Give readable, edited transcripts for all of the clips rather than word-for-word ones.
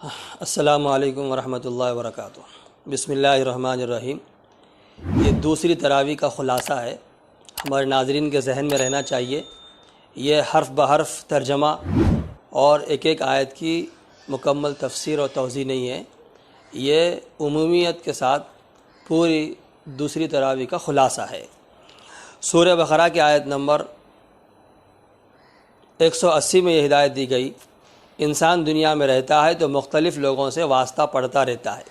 السلام علیکم ورحمۃ اللہ وبرکاتہ۔ بسم اللہ الرحمن الرحیم۔ یہ دوسری تراویح کا خلاصہ ہے، ہمارے ناظرین کے ذہن میں رہنا چاہیے۔ یہ حرف بحرف ترجمہ اور ایک ایک آیت کی مکمل تفسیر اور توضیح نہیں ہے، یہ عمومیت کے ساتھ پوری دوسری تراویح کا خلاصہ ہے۔ سورہ بقرہ کی آیت نمبر 180 میں یہ ہدایت دی گئی، انسان دنیا میں رہتا ہے تو مختلف لوگوں سے واسطہ پڑتا رہتا ہے،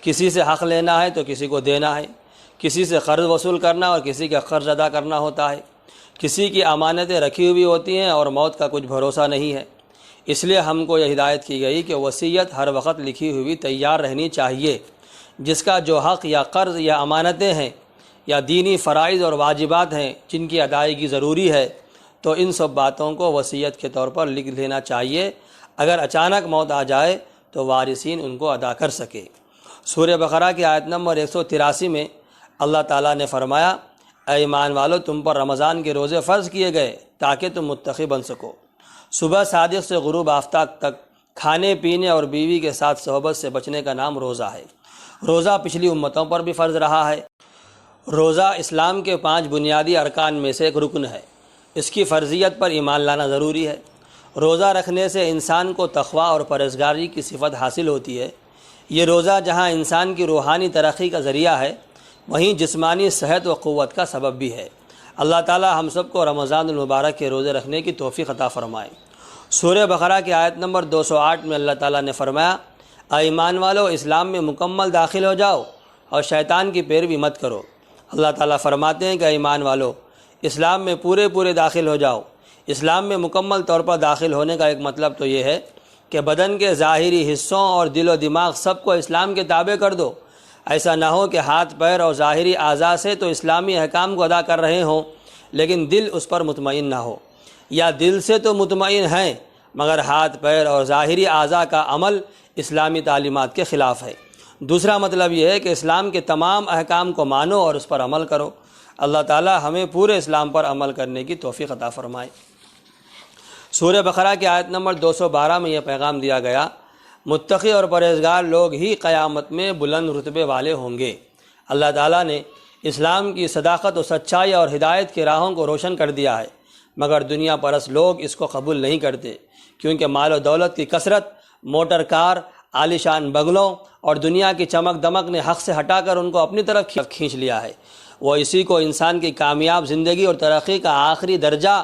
کسی سے حق لینا ہے تو کسی کو دینا ہے، کسی سے قرض وصول کرنا اور کسی کا قرض ادا کرنا ہوتا ہے، کسی کی امانتیں رکھی ہوئی ہوتی ہیں اور موت کا کچھ بھروسہ نہیں ہے۔ اس لیے ہم کو یہ ہدایت کی گئی کہ وصیت ہر وقت لکھی ہوئی تیار رہنی چاہیے، جس کا جو حق یا قرض یا امانتیں ہیں یا دینی فرائض اور واجبات ہیں جن کی ادائیگی ضروری ہے، تو ان سب باتوں کو وصیت کے طور پر لکھ لینا چاہیے، اگر اچانک موت آ جائے تو وارثین ان کو ادا کر سکے۔ سورہ بقرہ کی آیت نمبر 183 میں اللہ تعالیٰ نے فرمایا، اے ایمان والو، تم پر رمضان کے روزے فرض کیے گئے تاکہ تم متقی بن سکو۔ صبح صادق سے غروب آفتاب تک کھانے پینے اور بیوی کے ساتھ صحبت سے بچنے کا نام روزہ ہے۔ روزہ پچھلی امتوں پر بھی فرض رہا ہے۔ روزہ اسلام کے 5 بنیادی ارکان میں سے ایک رکن ہے، اس کی فرضیت پر ایمان لانا ضروری ہے۔ روزہ رکھنے سے انسان کو تقویٰ اور پرہیزگاری کی صفت حاصل ہوتی ہے۔ یہ روزہ جہاں انسان کی روحانی ترقی کا ذریعہ ہے، وہیں جسمانی صحت و قوت کا سبب بھی ہے۔ اللہ تعالی ہم سب کو رمضان المبارک کے روزے رکھنے کی توفیق عطا فرمائے۔ سورہ بقرہ کی آیت نمبر 208 میں اللہ تعالیٰ نے فرمایا، اے ایمان والو، اسلام میں مکمل داخل ہو جاؤ اور شیطان کی پیروی مت کرو۔ اللہ تعالیٰ فرماتے ہیں کہ اے ایمان والو، اسلام میں پورے داخل ہو جاؤ۔ اسلام میں مکمل طور پر داخل ہونے کا ایک مطلب تو یہ ہے کہ بدن کے ظاہری حصوں اور دل و دماغ سب کو اسلام کے تابع کر دو۔ ایسا نہ ہو کہ ہاتھ پیر اور ظاہری اعضاء سے تو اسلامی احکام کو ادا کر رہے ہوں لیکن دل اس پر مطمئن نہ ہو، یا دل سے تو مطمئن ہیں مگر ہاتھ پیر اور ظاہری اعضاء کا عمل اسلامی تعلیمات کے خلاف ہے۔ دوسرا مطلب یہ ہے کہ اسلام کے تمام احکام کو مانو اور اس پر عمل کرو۔ اللہ تعالی ہمیں پورے اسلام پر عمل کرنے کی توفیق عطا فرمائے۔ سورہ بقرہ کی آیت نمبر 212 میں یہ پیغام دیا گیا، متقی اور پرہیزگار لوگ ہی قیامت میں بلند رتبے والے ہوں گے۔ اللہ تعالیٰ نے اسلام کی صداقت و سچائی اور ہدایت کی راہوں کو روشن کر دیا ہے، مگر دنیا پرست لوگ اس کو قبول نہیں کرتے، کیونکہ مال و دولت کی کثرت، موٹر کار، عالیشان بنگلوں اور دنیا کی چمک دمک نے حق سے ہٹا کر ان کو اپنی طرف کھینچ لیا ہے۔ وہ اسی کو انسان کی کامیاب زندگی اور ترقی کا آخری درجہ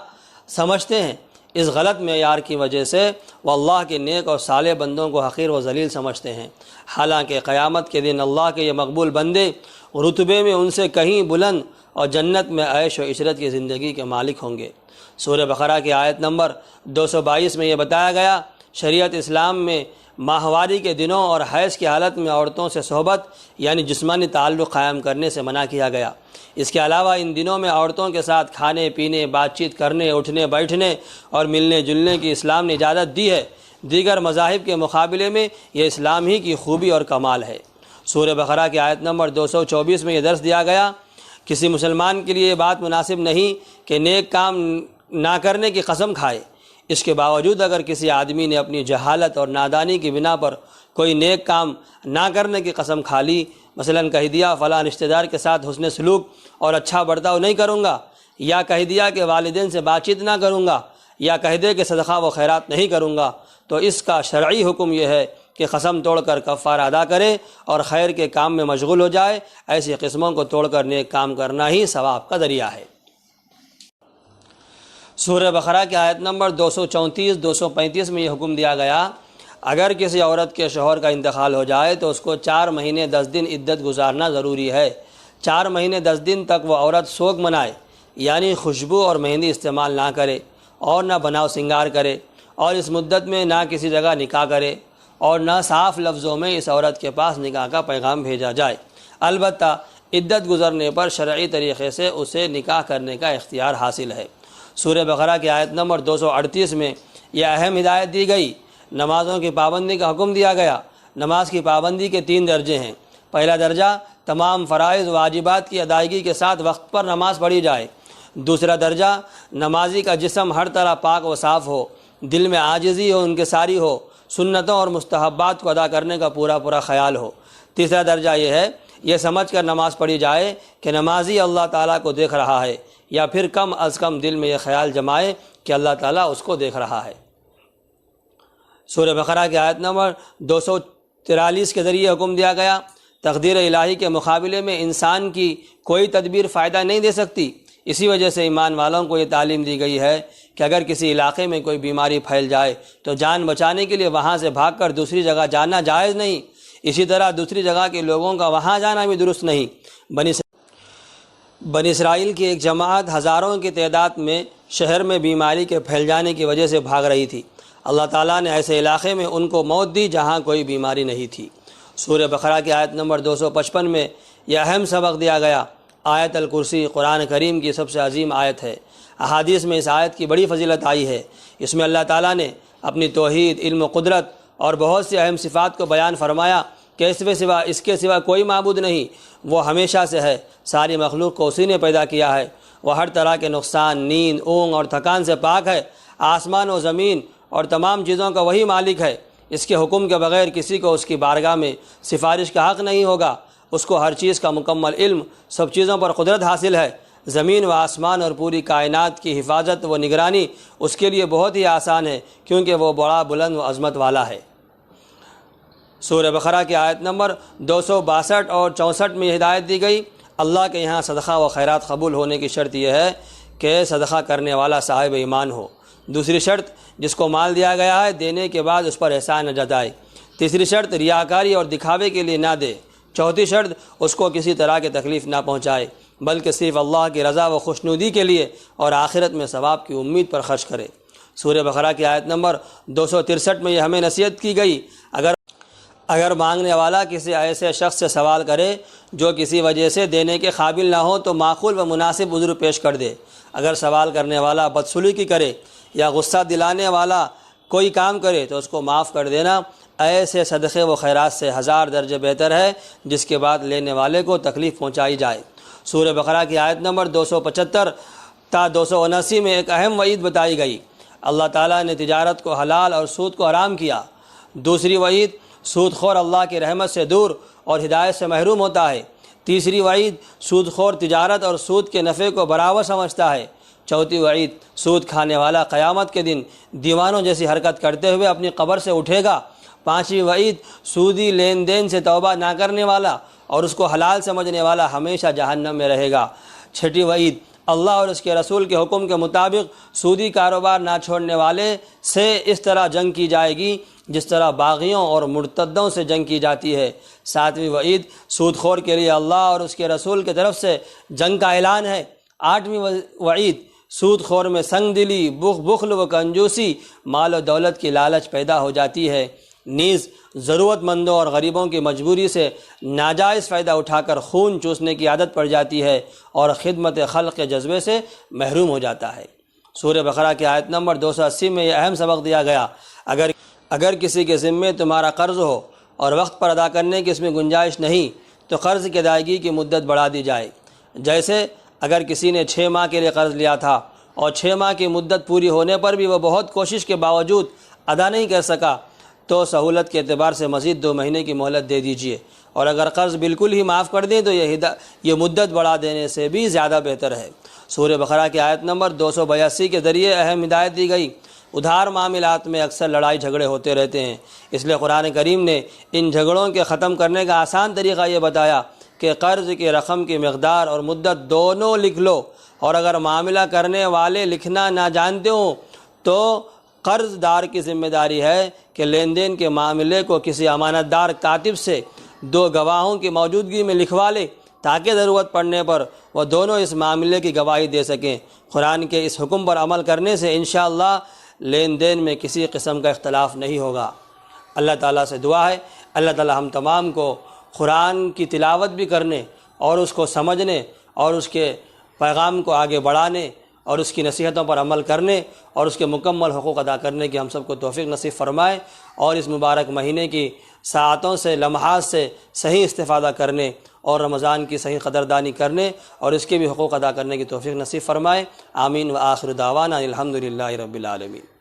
سمجھتے ہیں۔ اس غلط معیار کی وجہ سے وہ اللہ کے نیک اور صالح بندوں کو حقیر و ذلیل سمجھتے ہیں، حالانکہ قیامت کے دن اللہ کے یہ مقبول بندے رتبے میں ان سے کہیں بلند اور جنت میں عیش و عشرت کی زندگی کے مالک ہوں گے۔ سورہ بقرہ کی آیت نمبر 222 میں یہ بتایا گیا، شریعت اسلام میں ماہواری کے دنوں اور حیض کی حالت میں عورتوں سے صحبت یعنی جسمانی تعلق قائم کرنے سے منع کیا گیا۔ اس کے علاوہ ان دنوں میں عورتوں کے ساتھ کھانے پینے، بات چیت کرنے، اٹھنے بیٹھنے اور ملنے جلنے کی اسلام نے اجازت دی ہے۔ دیگر مذاہب کے مقابلے میں یہ اسلام ہی کی خوبی اور کمال ہے۔ سورہ بقرہ کی آیت نمبر 224 میں یہ درس دیا گیا، کسی مسلمان کے لیے یہ بات مناسب نہیں کہ نیک کام نہ کرنے کی قسم کھائے۔ اس کے باوجود اگر کسی آدمی نے اپنی جہالت اور نادانی کی بنا پر کوئی نیک کام نہ کرنے کی قسم کھا لی، مثلاً کہہ دیا فلاں رشتہ دار کے ساتھ حسن سلوک اور اچھا برتاؤ نہیں کروں گا، یا کہہ دیا کہ والدین سے بات چیت نہ کروں گا، یا کہہ دے کہ صدقہ و خیرات نہیں کروں گا، تو اس کا شرعی حکم یہ ہے کہ قسم توڑ کر کفارہ ادا کرے اور خیر کے کام میں مشغول ہو جائے۔ ایسی قسموں کو توڑ کر نیک کام کرنا ہی ثواب کا ذریعہ ہے۔ سورہ بقرہ کی آیت نمبر 234 235 میں یہ حکم دیا گیا، اگر کسی عورت کے شوہر کا انتقال ہو جائے تو اس کو 4 مہینے 10 دن عدت گزارنا ضروری ہے۔ 4 مہینے 10 دن تک وہ عورت سوگ منائے، یعنی خوشبو اور مہندی استعمال نہ کرے اور نہ بناؤ سنگار کرے، اور اس مدت میں نہ کسی جگہ نکاح کرے اور نہ صاف لفظوں میں اس عورت کے پاس نکاح کا پیغام بھیجا جائے۔ البتہ عدت گزرنے پر شرعی طریقے سے اسے نکاح کرنے کا اختیار حاصل ہے۔ سورہ بقرہ کی آیت نمبر 238 میں یہ اہم ہدایت دی گئی، نمازوں کی پابندی کا حکم دیا گیا۔ نماز کی پابندی کے 3 درجے ہیں۔ پہلا درجہ، تمام فرائض واجبات کی ادائیگی کے ساتھ وقت پر نماز پڑھی جائے۔ دوسرا درجہ، نمازی کا جسم ہر طرح پاک و صاف ہو، دل میں عاجزی ہو، انکساری ہو، سنتوں اور مستحبات کو ادا کرنے کا پورا خیال ہو۔ تیسرا درجہ یہ ہے، یہ سمجھ کر نماز پڑھی جائے کہ نمازی اللہ تعالیٰ کو دیکھ رہا ہے، یا پھر کم از کم دل میں یہ خیال جمائے کہ اللہ تعالیٰ اس کو دیکھ رہا ہے۔ سورہ بقرہ کی آیت نمبر 243 کے ذریعے حکم دیا گیا، تقدیر الہی کے مقابلے میں انسان کی کوئی تدبیر فائدہ نہیں دے سکتی۔ اسی وجہ سے ایمان والوں کو یہ تعلیم دی گئی ہے کہ اگر کسی علاقے میں کوئی بیماری پھیل جائے تو جان بچانے کے لیے وہاں سے بھاگ کر دوسری جگہ جانا جائز نہیں۔ اسی طرح دوسری جگہ کے لوگوں کا وہاں جانا بھی درست نہیں۔ بنی اسرائیل کی ایک جماعت ہزاروں کی تعداد میں شہر میں بیماری کے پھیل جانے کی وجہ سے بھاگ رہی تھی۔ اللہ تعالیٰ نے ایسے علاقے میں ان کو موت دی جہاں کوئی بیماری نہیں تھی۔ سورہ بقرہ کی آیت نمبر 255 میں یہ اہم سبق دیا گیا۔ آیت الکرسی قرآن کریم کی سب سے عظیم آیت ہے۔ احادیث میں اس آیت کی بڑی فضیلت آئی ہے۔ اس میں اللہ تعالیٰ نے اپنی توحید، علم و قدرت اور بہت سی اہم صفات کو بیان فرمایا کہ اس کے سوا کوئی معبود نہیں، وہ ہمیشہ سے ہے، ساری مخلوق کو اسی نے پیدا کیا ہے، وہ ہر طرح کے نقصان، نیند، اونگ اور تھکان سے پاک ہے، آسمان و زمین اور تمام چیزوں کا وہی مالک ہے، اس کے حکم کے بغیر کسی کو اس کی بارگاہ میں سفارش کا حق نہیں ہوگا، اس کو ہر چیز کا مکمل علم، سب چیزوں پر قدرت حاصل ہے، زمین و آسمان اور پوری کائنات کی حفاظت و نگرانی اس کے لیے بہت ہی آسان ہے، کیونکہ وہ بڑا بلند و عظمت والا ہے۔ سورہ بقرہ کی آیت نمبر 262 اور 64 میں ہدایت دی گئی، اللہ کے یہاں صدقہ و خیرات قبول ہونے کی شرط یہ ہے کہ صدقہ کرنے والا صاحب ایمان ہو۔ دوسری شرط، جس کو مال دیا گیا ہے دینے کے بعد اس پر احسان نہ جتائے۔ تیسری شرط، ریاکاری اور دکھاوے کے لیے نہ دے۔ چوتھی شرط، اس کو کسی طرح کی تکلیف نہ پہنچائے، بلکہ صرف اللہ کی رضا و خوشنودی کے لیے اور آخرت میں ثواب کی امید پر خرچ کرے۔ سورہ بقرہ کی آیت نمبر 263 میں یہ ہمیں نصیحت کی گئی، اگر مانگنے والا کسی ایسے شخص سے سوال کرے جو کسی وجہ سے دینے کے قابل نہ ہو تو معقول و مناسب عذر پیش کر دے۔ اگر سوال کرنے والا بدسلوکی کرے یا غصہ دلانے والا کوئی کام کرے تو اس کو معاف کر دینا ایسے صدقے و خیرات سے 1000 درجے بہتر ہے جس کے بعد لینے والے کو تکلیف پہنچائی جائے۔ سورہ بقرہ کی آیت نمبر 275 تا 279 میں ایک اہم وعید بتائی گئی۔ اللہ تعالیٰ نے تجارت کو حلال اور سود کو حرام کیا۔ دوسری وعید، سود خور اللہ کی رحمت سے دور اور ہدایت سے محروم ہوتا ہے۔ تیسری وعید، سود خور تجارت اور سود کے نفع کو برابر سمجھتا ہے۔ چوتھی وعید، سود کھانے والا قیامت کے دن دیوانوں جیسی حرکت کرتے ہوئے اپنی قبر سے اٹھے گا۔ پانچویں وعید، سودی لین دین سے توبہ نہ کرنے والا اور اس کو حلال سمجھنے والا ہمیشہ جہنم میں رہے گا۔ چھٹی وعید، اللہ اور اس کے رسول کے حکم کے مطابق سودی کاروبار نہ چھوڑنے والے سے اس طرح جنگ کی جائے گی جس طرح باغیوں اور مرتدوں سے جنگ کی جاتی ہے۔ ساتویں وعید، سود خور کے لیے اللہ اور اس کے رسول کی طرف سے جنگ کا اعلان ہے۔ آٹھویں وعید، سود خور میں سنگ دلی، بخل و کنجوسی، مال و دولت کی لالچ پیدا ہو جاتی ہے، نیز ضرورت مندوں اور غریبوں کی مجبوری سے ناجائز فائدہ اٹھا کر خون چوسنے کی عادت پڑ جاتی ہے اور خدمت خلق کے جذبے سے محروم ہو جاتا ہے۔ سورہ بقرہ کی آیت نمبر 280 میں یہ اہم سبق دیا گیا، اگر کسی کے ذمے تمہارا قرض ہو اور وقت پر ادا کرنے کی اس میں گنجائش نہیں تو قرض کی ادائیگی کی مدت بڑھا دی جائے۔ جیسے اگر کسی نے 6 ماہ کے لیے قرض لیا تھا اور 6 ماہ کی مدت پوری ہونے پر بھی وہ بہت کوشش کے باوجود ادا نہیں کر سکا تو سہولت کے اعتبار سے مزید 2 مہینے کی مہلت دے دیجیے، اور اگر قرض بالکل ہی معاف کر دیں تو یہ مدت بڑھا دینے سے بھی زیادہ بہتر ہے۔ سورہ بقرہ کی آیت نمبر 282 کے ذریعے اہم ہدایت دی گئی۔ ادھار معاملات میں اکثر لڑائی جھگڑے ہوتے رہتے ہیں، اس لیے قرآن کریم نے ان جھگڑوں کے ختم کرنے کا آسان طریقہ یہ بتایا کہ قرض کی رقم کی مقدار اور مدت دونوں لکھ لو، اور اگر معاملہ کرنے والے لکھنا نہ جانتے ہوں تو قرض دار کی ذمہ داری ہے کہ لین دین کے معاملے کو کسی امانت دار کاتب سے 2 گواہوں کی موجودگی میں لکھوا لے تاکہ ضرورت پڑنے پر وہ دونوں اس معاملے کی گواہی دے سکیں۔ قرآن کے اس حکم پر عمل کرنے سے انشاءاللہ لین دین میں کسی قسم کا اختلاف نہیں ہوگا۔ اللہ تعالیٰ سے دعا ہے اللہ تعالیٰ ہم تمام کو قرآن کی تلاوت بھی کرنے اور اس کو سمجھنے اور اس کے پیغام کو آگے بڑھانے اور اس کی نصیحتوں پر عمل کرنے اور اس کے مکمل حقوق ادا کرنے کی ہم سب کو توفیق نصیب فرمائے، اور اس مبارک مہینے کی ساعتوں سے، لمحات سے صحیح استفادہ کرنے اور رمضان کی صحیح قدردانی کرنے اور اس کے بھی حقوق ادا کرنے کی توفیق نصیب فرمائے۔ آمین و آخر دعوانا الحمدللہ رب العالمین۔